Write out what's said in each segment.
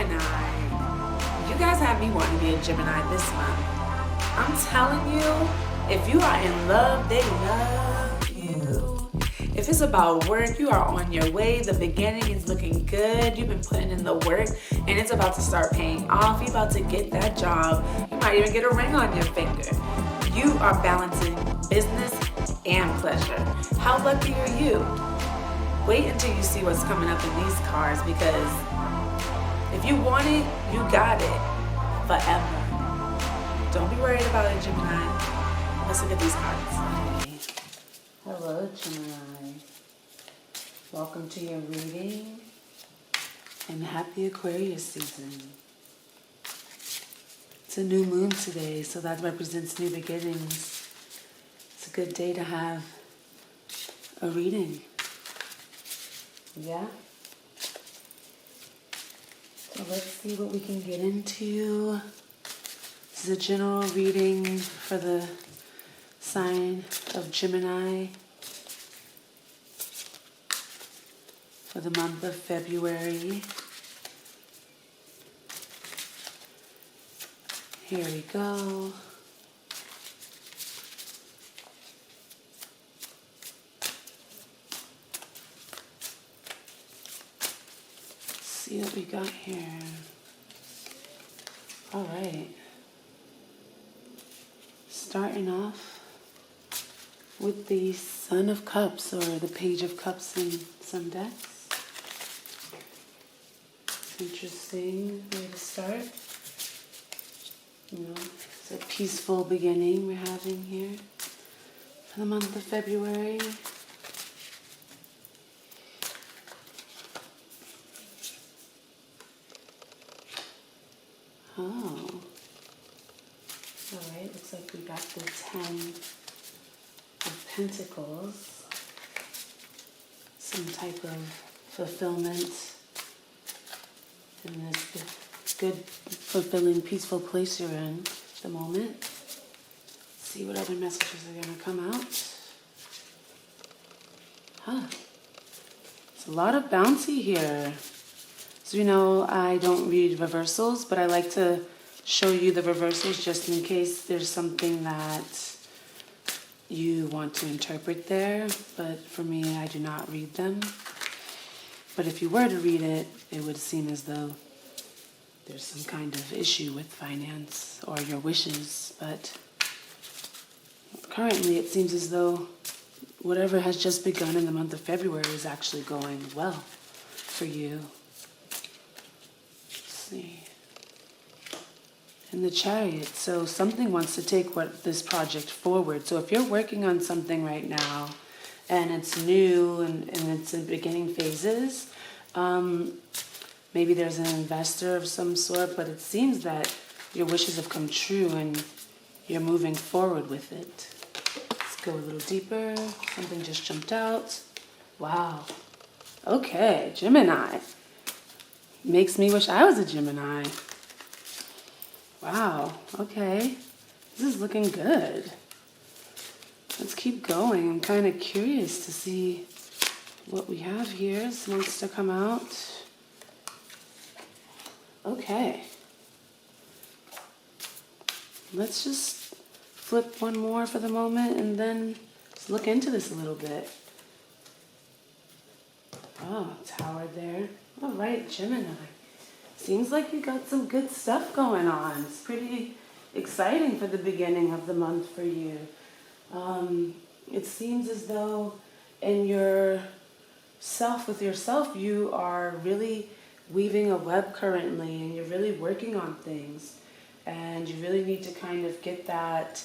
Gemini. You guys have me wanting to be a Gemini this month. I'm telling you, if you are in love, they love you. If it's about work, you are on your way. The beginning is looking good. You've been putting in the work and it's about to start paying off. You're about to get that job. You might even get a ring on your finger. You are balancing business and pleasure. How lucky are you? Wait until you see what's coming up in these cards, because if you want it, you got it forever. Don't be worried about it, Gemini. Let's look at these cards. Hello, Gemini. Welcome to your reading and happy Aquarius season. It's a new moon today, so that represents new beginnings. It's a good day to have a reading. Yeah? So let's see what we can get into. This is a general reading for the sign of Gemini for the month of February. Here we go. See what we got here. All right. Starting off with the Son of Cups, or the Page of Cups in some decks. Interesting way to start. You know, it's a peaceful beginning we're having here for the month of February. Oh. Alright, looks like we got the 10 of Pentacles. Some type of fulfillment in this good, fulfilling, peaceful place you're in at the moment. Let's see what other messages are going to come out. Huh. It's a lot of bouncy here. So you know, I don't read reversals, but I like to show you the reversals just in case there's something that you want to interpret there. But for me, I do not read them. But if you were to read it, it would seem as though there's some kind of issue with finance or your wishes. But currently, it seems as though whatever has just begun in the month of February is actually going well for you. In the Chariot, so something wants to take this project forward. So if you're working on something right now and it's new and it's in beginning phases, maybe there's an investor of some sort, but it seems that your wishes have come true and you're moving forward with it. Let's go a little deeper. Something just jumped out. Wow. Okay, Gemini. Makes me wish I was a Gemini. Wow, okay. This is looking good. Let's keep going. I'm kind of curious to see what we have here. This wants to come out. Okay. Let's just flip one more for the moment and then just look into this a little bit. Oh, Tower there. All right, Gemini. Seems like you got some good stuff going on. It's pretty exciting for the beginning of the month for you. It seems as though in with yourself, you are really weaving a web currently, and you're really working on things. And you really need to kind of get that,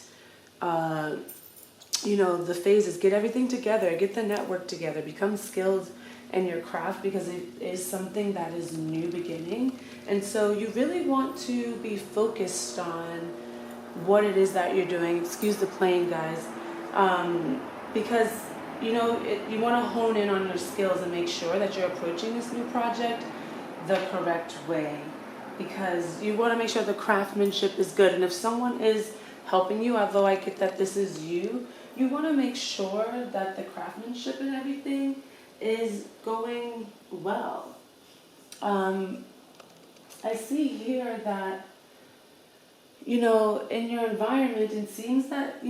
the phases, get everything together, get the network together, become skilled in your craft, because it is something that is new beginning. And so you really want to be focused on what it is that you're doing. Excuse the plane, guys. Because, you want to hone in on your skills and make sure that you're approaching this new project the correct way. Because you want to make sure the craftsmanship is good. And if someone is helping you, although I get that this is you, you want to make sure that the craftsmanship and everything is going well. I see here that, in your environment, it seems that,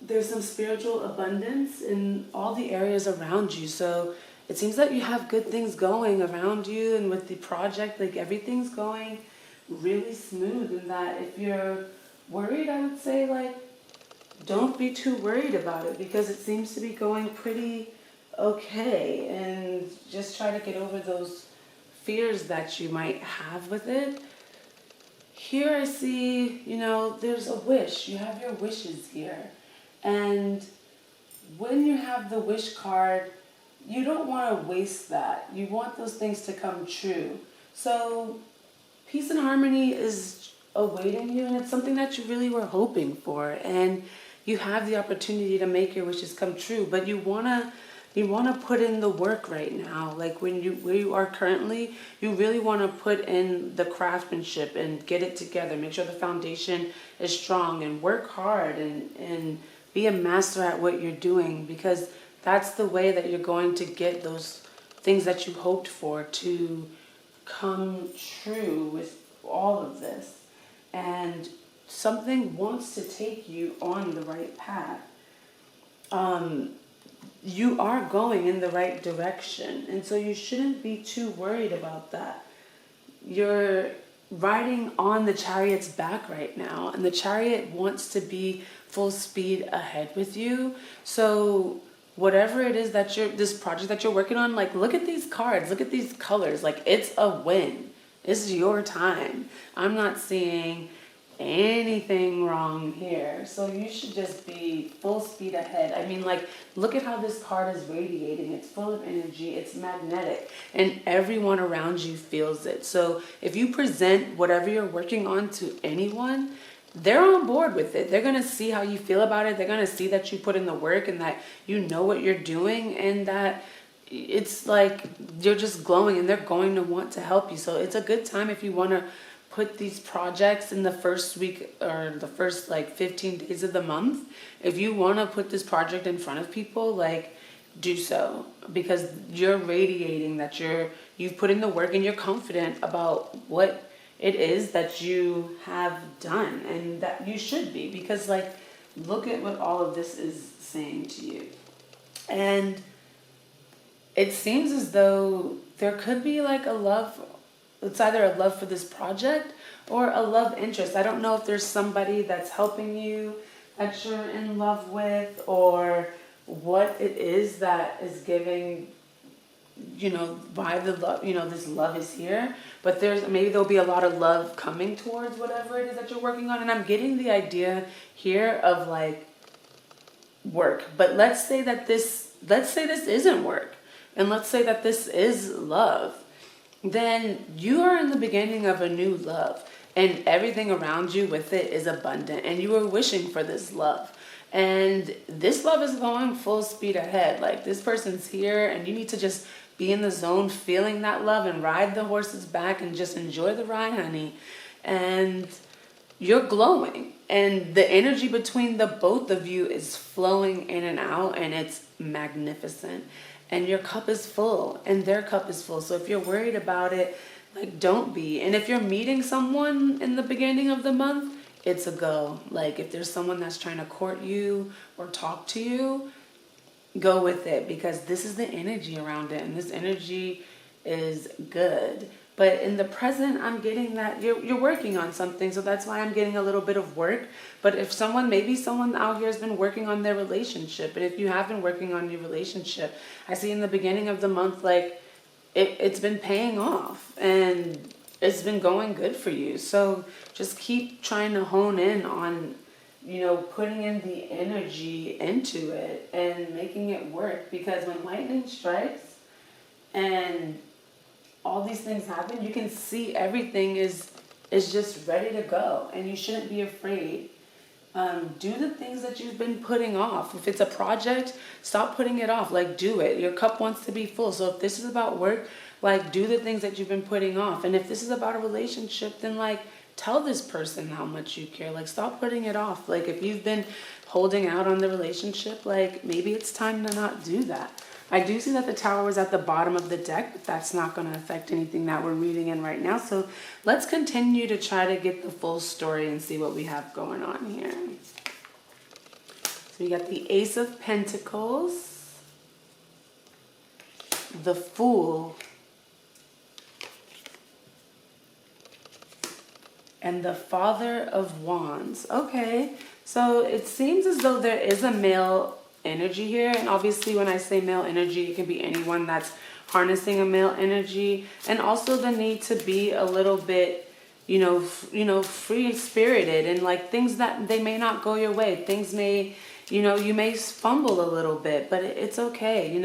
there's some spiritual abundance in all the areas around you. So it seems that you have good things going around you, and with the project, like everything's going really smooth. And that if you're worried, I would say, like, don't be too worried about it, because it seems to be going pretty okay. And just try to get over those fears that you might have with it. Here I see, there's a wish. You have your wishes here. And when you have the wish card, you don't want to waste that. You want those things to come true. So peace and harmony is awaiting you, and it's something that you really were hoping for. And you have the opportunity to make your wishes come true, but you want to put in the work right now. Like where you are currently, you really want to put in the craftsmanship and get it together. Make sure the foundation is strong, and work hard, and be a master at what you're doing, because that's the way that you're going to get those things that you hoped for to come true with all of this. And something wants to take you on the right path. You are going in the right direction, and so you shouldn't be too worried about that. You're riding on the chariot's back right now, and the chariot wants to be full speed ahead with you. So whatever it is that this project that you're working on, like, look at these cards, look at these colors, like, it's a win. This is your time. I'm not seeing anything wrong here. So you should just be full speed ahead. I mean, like, look at how this card is radiating. It's full of energy. It's magnetic. And everyone around you feels it. So if you present whatever you're working on to anyone, they're on board with it. They're going to see how you feel about it. They're going to see that you put in the work, and that you know what you're doing, and that it's like you're just glowing, and they're going to want to help you. So it's a good time if you want to put these projects in the first week or the first 15 days of the month. If you want to put this project in front of people, like, do so, because you're radiating that you've put in the work, and you're confident about what it is that you have done, and that you should be, because look at what all of this is saying to you. And it seems as though there could be a love. It's either a love for this project or a love interest. I don't know if there's somebody that's helping you that you're in love with, or what it is that is giving, why the love, this love is here. But maybe there'll be a lot of love coming towards whatever it is that you're working on. And I'm getting the idea here of work. But let's say this isn't work. And let's say that this is love. Then you are in the beginning of a new love, and everything around you with it is abundant, and you are wishing for this love, and this love is going full speed ahead. This person's here, and you need to just be in the zone, feeling that love, and ride the horse's back, and just enjoy the ride, honey. And you're glowing, and the energy between the both of you is flowing in and out, and it's magnificent. And your cup is full, and their cup is full. So if you're worried about it, don't be. And if you're meeting someone in the beginning of the month, it's a go. If there's someone that's trying to court you or talk to you, go with it, because this is the energy around it, and this energy is good. But in the present, I'm getting that you're working on something, so that's why I'm getting a little bit of work. But if maybe someone out here has been working on their relationship, and if you have been working on your relationship, I see in the beginning of the month, it's been paying off, and it's been going good for you. So just keep trying to hone in on, putting in the energy into it and making it work, because when lightning strikes and all these things happen, you can see everything is just ready to go, and you shouldn't be afraid. Do the things that you've been putting off. If it's a project, stop putting it off. Do it. Your cup wants to be full. So if this is about work, do the things that you've been putting off. And if this is about a relationship, then tell this person how much you care. Stop putting it off. If you've been holding out on the relationship, like maybe it's time to not do that. I do see that the Tower was at the bottom of the deck, but that's not going to affect anything that we're reading in right now. So let's continue to try to get the full story and see what we have going on here. So we got the Ace of Pentacles, the Fool, and the Father of Wands. Okay, so it seems as though there is a male energy here, and obviously when I say male energy, it can be anyone that's harnessing a male energy, and also the need to be a little bit, free spirited, and like things that they may not go your way. Things may, you may fumble a little bit, but it's okay.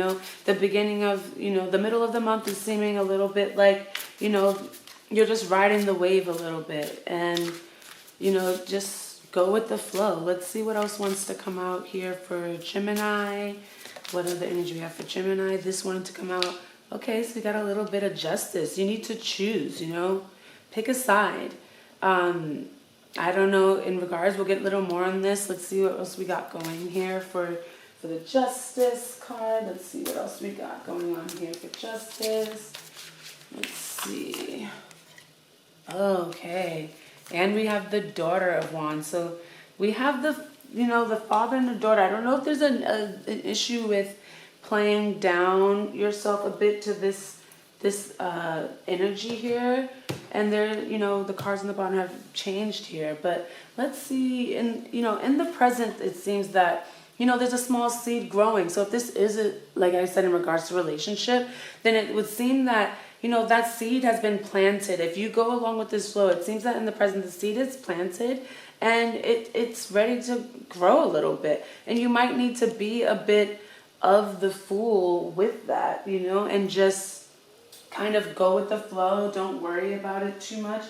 The beginning of, the middle of the month is seeming a little bit like, you're just riding the wave a little bit, and, just go with the flow. Let's see what else wants to come out here for Gemini. What other energy we have for Gemini? This wanted to come out. Okay, so we got a little bit of justice. You need to choose, pick a side. I don't know, in regards, we'll get a little more on this. Let's see what else we got going here for the Justice card. Let's see what else we got going on here for Justice. Let's see. Okay. And we have the Daughter of Wands. So we have the father and the daughter. I don't know if there's an issue with playing down yourself a bit to this energy here. And there, the cards on the bottom have changed here. But let's see, in the present, it seems that, there's a small seed growing. So if this is, like I said, in regards to relationship, then it would seem that, that seed has been planted. If you go along with this flow, it seems that in the present, the seed is planted and it's ready to grow a little bit. And you might need to be a bit of the fool with that, and just kind of go with the flow. Don't worry about it too much,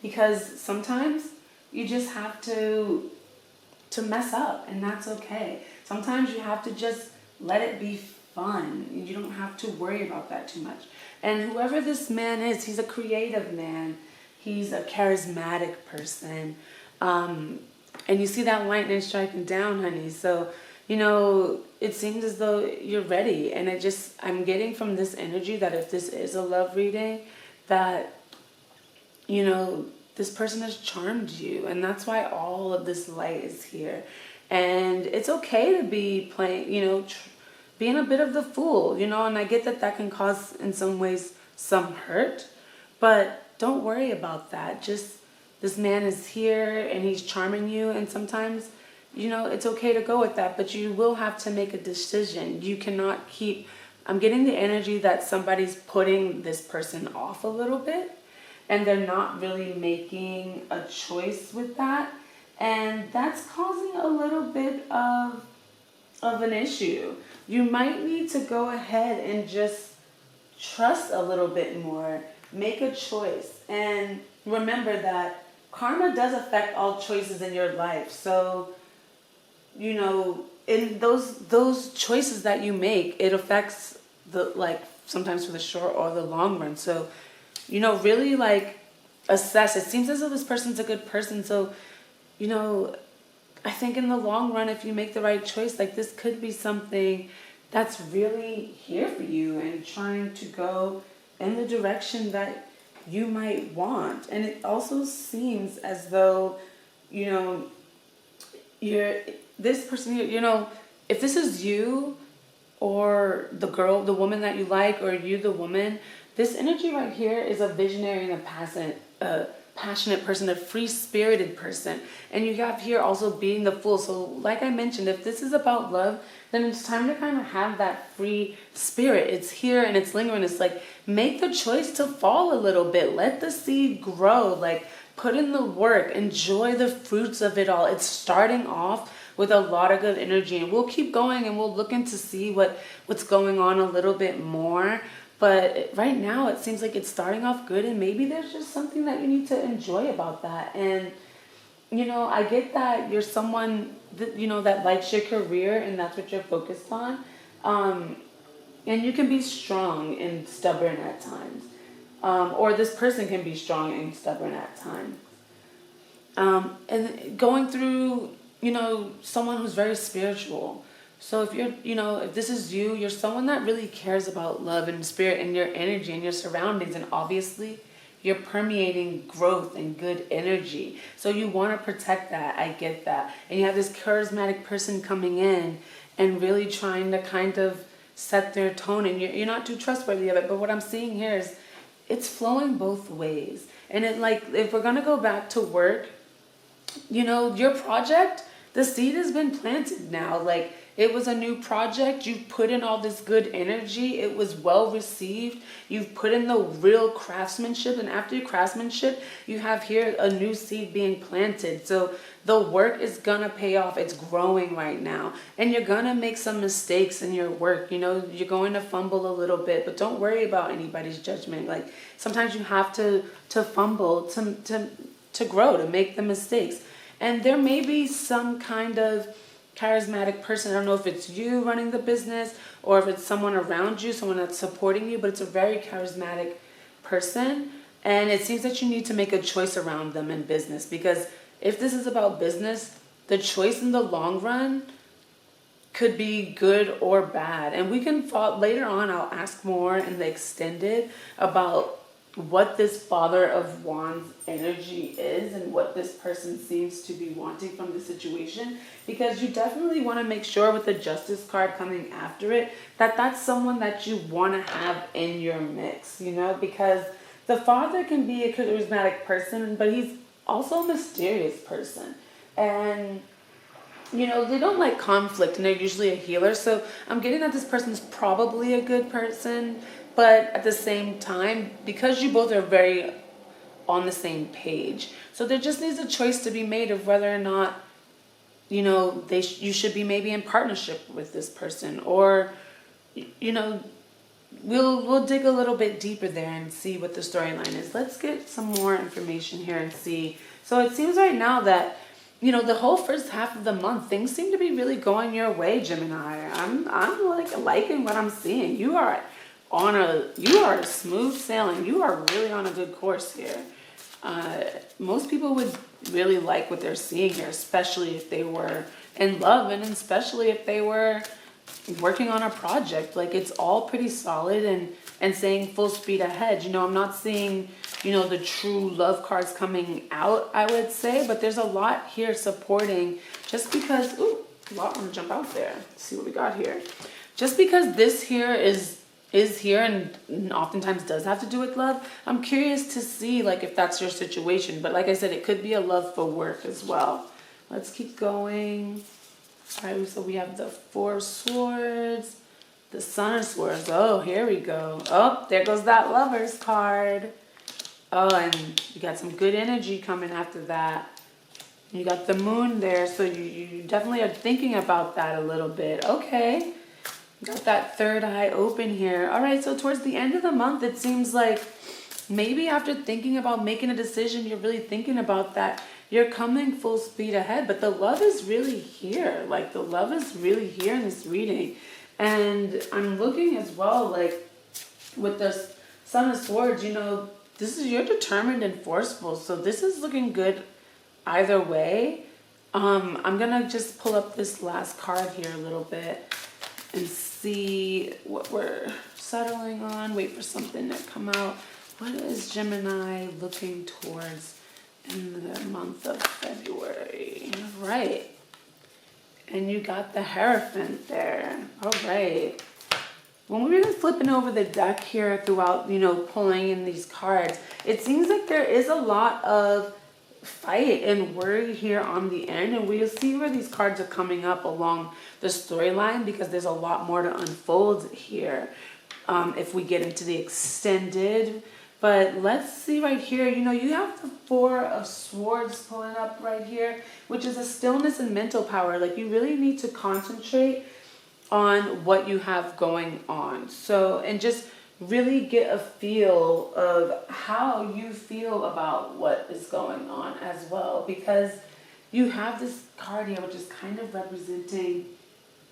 because sometimes you just have to mess up, and that's okay. Sometimes you have to just let it be fun. You don't have to worry about that too much. And whoever this man is, he's a creative man. He's a charismatic person. And you see that lightning striking down, honey. So, it seems as though you're ready. And I'm getting from this energy that if this is a love reading, that, this person has charmed you. And that's why all of this light is here. And it's okay to be playing, being a bit of the fool, and I get that can cause, in some ways, some hurt, but don't worry about that. Just, this man is here and he's charming you, and sometimes, it's okay to go with that, but you will have to make a decision. You cannot I'm getting the energy that somebody's putting this person off a little bit, and they're not really making a choice with that, and that's causing a little bit of an issue. You might need to go ahead and just trust a little bit more. Make a choice. And remember that karma does affect all choices in your life. So, in those choices that you make, it affects sometimes for the short or the long run. So, really assess. It seems as though this person's a good person. So, I think in the long run, if you make the right choice, this could be something that's really here for you and trying to go in the direction that you might want. And it also seems as though, this person here, if this is you or the woman that you like, or you, the woman, this energy right here is a visionary and a passionate person, a free-spirited person. And you have here also being the fool. So like I mentioned, if this is about love, then it's time to kind of have that free spirit. It's here and it's lingering. It's make the choice to fall a little bit. Let the seed grow. Put in the work. Enjoy the fruits of it all. It's starting off with a lot of good energy. And we'll keep going and we'll look into see what's going on a little bit more. But right now, it seems like it's starting off good, and maybe there's just something that you need to enjoy about that. And, I get that you're someone that, that likes your career, and that's what you're focused on. And you can be strong and stubborn at times. Or this person can be strong and stubborn at times. And going through someone who's very spiritual. So if if this is you, you're someone that really cares about love and spirit and your energy and your surroundings. And obviously, you're permeating growth and good energy. So you want to protect that. I get that. And you have this charismatic person coming in and really trying to kind of set their tone. And you're not too trustworthy of it. But what I'm seeing here is it's flowing both ways. And if we're going to go back to work, your project, the seed has been planted now. Like, it was a new project. You put in all this good energy. It was well received. You've put in the real craftsmanship. And after your craftsmanship, you have here a new seed being planted. So the work is going to pay off. It's growing right now. And you're going to make some mistakes in your work. You're going to fumble a little bit. But don't worry about anybody's judgment. Like, sometimes you have to fumble to grow, to make the mistakes. And there may be some kind of charismatic person. I don't know if it's you running the business or if it's someone around you, someone that's supporting you, but it's a very charismatic person. And it seems that you need to make a choice around them in business, because if this is about business, the choice in the long run could be good or bad. And we can later on, I'll ask more in the extended about what this Father of Wands energy is and what this person seems to be wanting from the situation, because you definitely want to make sure with the Justice card coming after it that that's someone that you want to have in your mix, because the Father can be a charismatic person, but he's also a mysterious person. And they don't like conflict, and they're usually a healer. So I'm getting that this person's probably a good person. But at the same time, because you both are very on the same page, so there just needs a choice to be made of whether or not, you should be maybe in partnership with this person, or, we'll dig a little bit deeper there and see what the storyline is. Let's get some more information here and see. So it seems right now that, the whole first half of the month, things seem to be really going your way, Gemini. I'm liking what I'm seeing. You are smooth sailing. You are really on a good course here. Most people would really like what they're seeing here, especially if they were in love, and especially if they were working on a project. Like, it's all pretty solid and saying full speed ahead. I'm not seeing, the true love cards coming out, I would say, but there's a lot here supporting, just because, a lot want to jump out there. Let's see what we got here. Just because this here is here and oftentimes does have to do with love, I'm curious to see if that's your situation. But like I said, it could be a love for work as well. Let's keep going. All right, so we have the Four of Swords, the Son of Swords. Oh, here we go. Oh, there goes that Lover's card. Oh, and you got some good energy coming after that. You got the Moon there, so you definitely are thinking about that a little bit. Okay. Got that third eye open here. All right, so towards the end of the month, it seems like maybe after thinking about making a decision, you're really thinking about that. You're coming full speed ahead, but the love is really here. The love is really here in this reading. And I'm looking as well, with the Son of Swords, you're determined and forceful. So this is looking good either way. I'm going to just pull up this last card here a little bit and see what we're settling on. Wait for something to come out. What is Gemini looking towards in the month of February? All right. And you got the Hierophant there. All right. When we've been flipping over the deck here throughout, pulling in these cards, it seems like there is a lot of fight and worry here on the end, and we'll see where these cards are coming up along the storyline, because there's a lot more to unfold here if we get into the extended. But let's see right here, you have the Four of Swords pulling up right here, which is a stillness and mental power. You really need to concentrate on what you have going on. So, and just really get a feel of how you feel about what is going on as well, because you have this card here which is kind of representing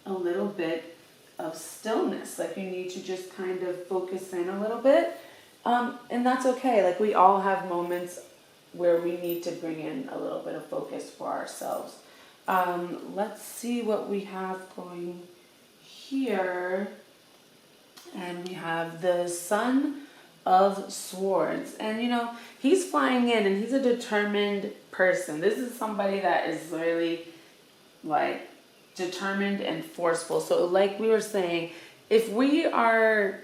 a little bit of stillness. You need to just kind of focus in a little bit, and that's okay. We all have moments where we need to bring in a little bit of focus for ourselves. Let's see what we have going here. And we have the Son of Swords. And he's flying in and he's a determined person. This is somebody that is really like determined and forceful. So like we were saying, if we are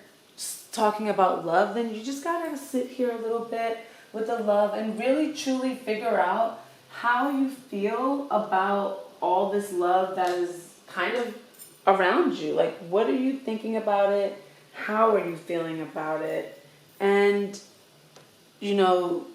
talking about love, then you just gotta sit here a little bit with the love and really truly figure out how you feel about all this love that is kind of around you. Like, what are you thinking about it? How are you feeling about it? And then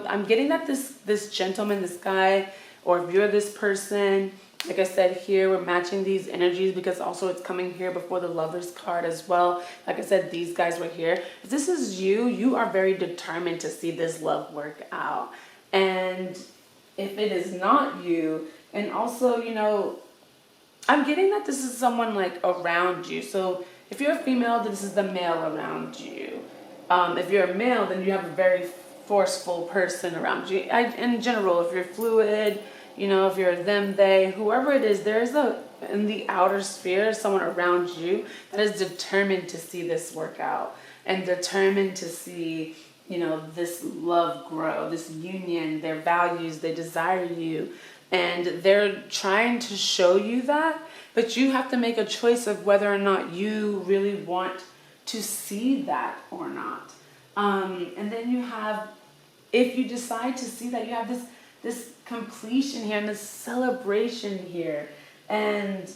I'm getting that this gentleman, this guy, or if you're this person, like I said here, we're matching these energies because also it's coming here before the Lovers card as well. Like I said, these guys were here. If this is you, you are very determined to see this love work out. And if it is not you, and also, I'm getting that this is someone like around you. So if you're a female, this is the male around you. If you're a male, then you have a very forceful person around you. In general, if you're fluid, if you're them, they, whoever it is, there's in the outer sphere, someone around you that is determined to see this work out and determined to see, this love grow, this union, their values, they desire you. And they're trying to show you that, but you have to make a choice of whether or not you really want to see that or not. And then you have, if you decide to see that, you have this completion here and this celebration here. And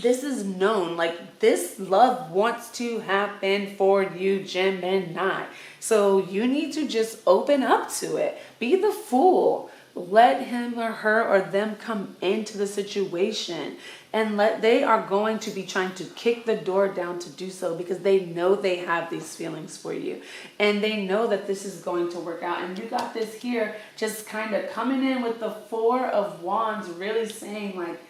this is known, like this love wants to happen for you, Gemini. So you need to just open up to it. Be the fool. Let him or her or them come into the situation, and they are going to be trying to kick the door down to do so because they know they have these feelings for you and they know that this is going to work out. And you got this here just kind of coming in with the Four of Wands, really saying like,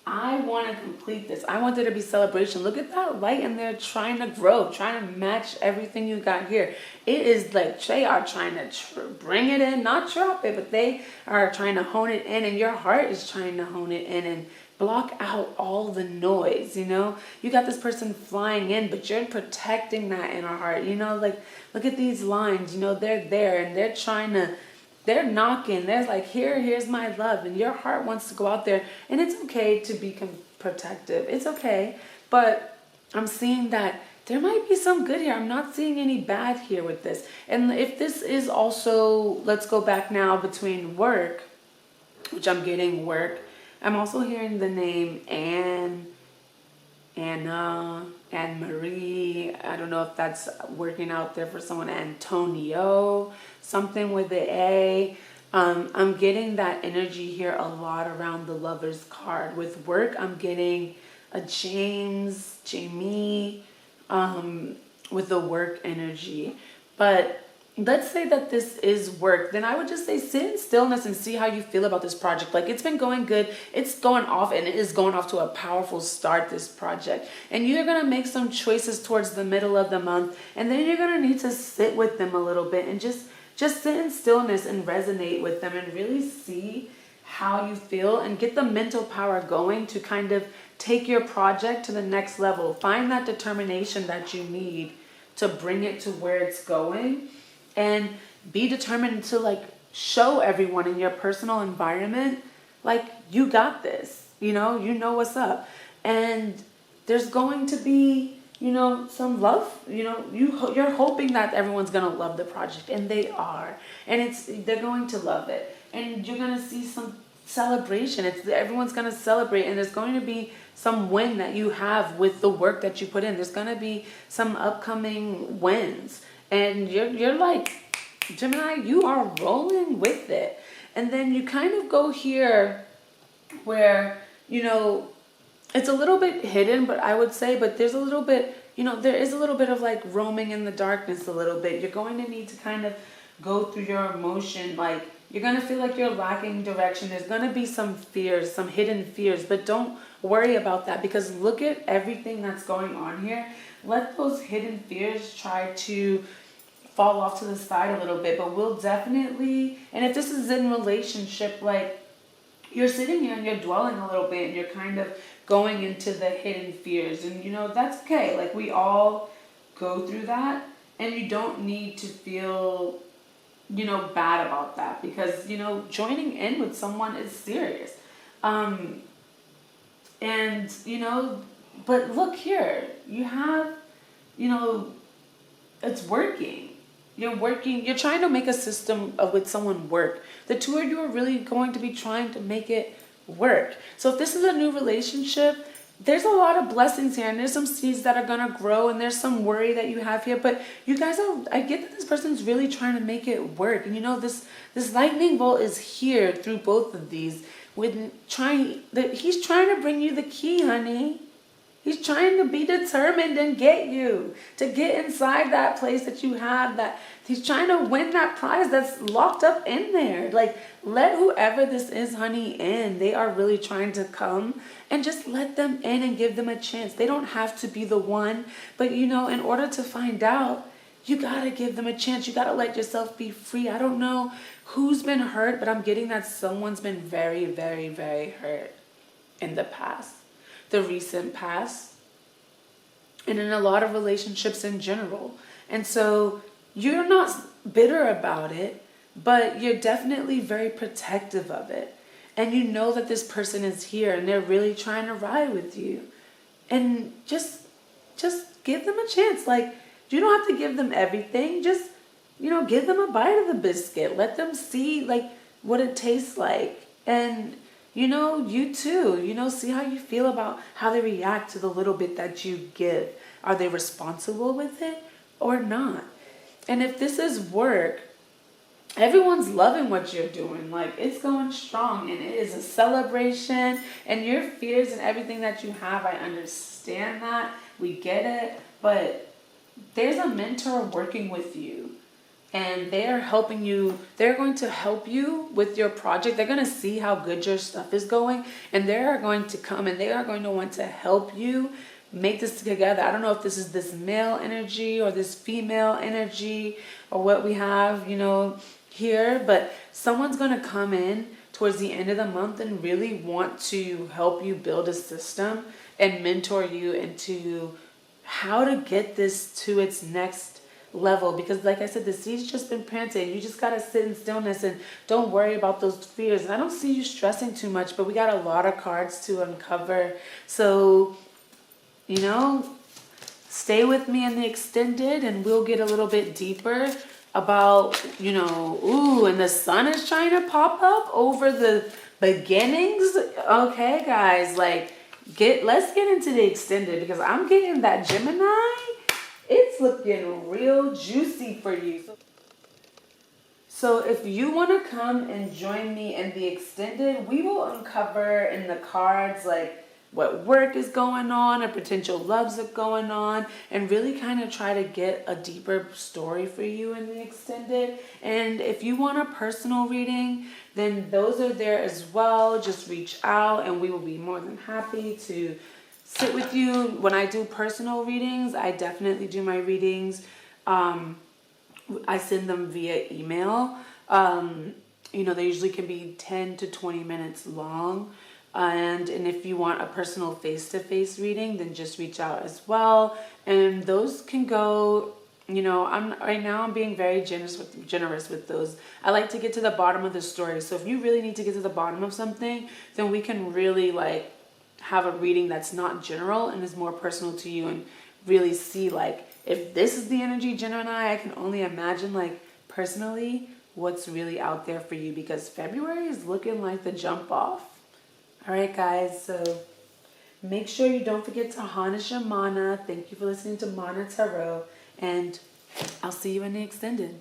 I want to complete this. I want there to be celebration. Look at that light in there trying to grow, trying to match everything you got here. It is like they are trying to bring it in, not drop it, but they are trying to hone it in, and your heart is trying to hone it in and block out all the noise. You got this person flying in, but you're protecting that inner heart. Like, look at these lines. They're there and they're knocking. They're like, here's my love. And your heart wants to go out there. And it's okay to be protective. It's okay. But I'm seeing that there might be some good here. I'm not seeing any bad here with this. And if this is also, let's go back now between work, which I'm getting work. I'm also hearing the name Anna, Anne-Marie. I don't know if that's working out there for someone. Antonio, something with the A. I'm getting that energy here a lot around the Lovers card. With work, I'm getting a Jamie, with the work energy. But let's say that this is work, then I would just say sit in stillness and see how you feel about this project. Like, it's been going good, it's going off, and it is going off to a powerful start, this project. And you're going to make some choices towards the middle of the month, and then you're going to need to sit with them a little bit and just sit in stillness and resonate with them and really see how you feel and get the mental power going to kind of take your project to the next level. Find that determination that you need to bring it to where it's going. And be determined to like show everyone in your personal environment, like, you got this, you know what's up. And there's going to be, some love, you're hoping that everyone's going to love the project, and they are. And they're going to love it. And you're going to see some celebration. Everyone's going to celebrate, and there's going to be some win that you have with the work that you put in. There's going to be some upcoming wins. And you're like, Gemini, you are rolling with it. And then you kind of go here where, it's a little bit hidden, but I would say, but there's a little bit, there is a little bit of like roaming in the darkness a little bit. You're going to need to kind of go through your emotion. Like, you're going to feel like you're lacking direction. There's going to be some fears, some hidden fears, but don't worry about that, because look at everything that's going on here. Let those hidden fears try to fall off to the side a little bit, but we'll definitely, and if this is in relationship, like, you're sitting here and you're dwelling a little bit and you're kind of going into the hidden fears. And, that's okay. Like, we all go through that. And you don't need to feel, bad about that because, joining in with someone is serious. And, but look here, you have, it's working. You're working, you're trying to make a system with someone work. The two of you are really going to be trying to make it work. So if this is a new relationship, there's a lot of blessings here and there's some seeds that are going to grow and there's some worry that you have here. But you guys I get that this person's really trying to make it work. And this lightning bolt is here through both of these. He's trying to bring you the key, honey. He's trying to be determined and get you to get inside that place that you have, that he's trying to win that prize that's locked up in there. Like, let whoever this is, honey, in. They are really trying to come, and just let them in and give them a chance. They don't have to be the one, but in order to find out, you got to give them a chance. You got to let yourself be free. I don't know who's been hurt, but I'm getting that someone's been very, very, very hurt in the past. The recent past, and in a lot of relationships in general. And so you're not bitter about it, but you're definitely very protective of it. And you know that this person is here and they're really trying to ride with you. And just give them a chance. Like, you don't have to give them everything. Just, give them a bite of the biscuit. Let them see, like, what it tastes like. And you too, see how you feel about how they react to the little bit that you give. Are they responsible with it or not? And if this is work, everyone's loving what you're doing. Like, it's going strong and it is a celebration. And your fears and everything that you have, I understand that. We get it. But there's a mentor working with you. And they're helping you. They're going to help you with your project. They're going to see how good your stuff is going. And they're going to come and they are going to want to help you make this together. I don't know if this is this male energy or this female energy or what we have, here. But someone's going to come in towards the end of the month and really want to help you build a system and mentor you into how to get this to its next level. Because like I said, the seed's just been planted. You just got to sit in stillness and don't worry about those fears. And I don't see you stressing too much, but we got a lot of cards to uncover. So, stay with me in the extended and we'll get a little bit deeper about, and the sun is trying to pop up over the beginnings. Okay, guys, let's get into the extended because I'm getting that Gemini. It's looking real juicy for you. So if you want to come and join me in the extended, we will uncover in the cards what work is going on, or potential loves are going on, and really kind of try to get a deeper story for you in the extended. And if you want a personal reading, then those are there as well. Just reach out and we will be more than happy to sit with you. When I do personal readings, I definitely do my readings. I send them via email. They usually can be 10 to 20 minutes long. And if you want a personal face-to-face reading, then just reach out as well. And those can go, I'm being very generous with those. I like to get to the bottom of the story. So if you really need to get to the bottom of something, then we can really have a reading that's not general and is more personal to you, and really see if this is the energy Gemini, I can only imagine personally what's really out there for you, because February is looking like the jump off. All right, guys, so make sure you don't forget to harness your mana. Thank you for listening to Mana Tarot, and I'll see you in the extended.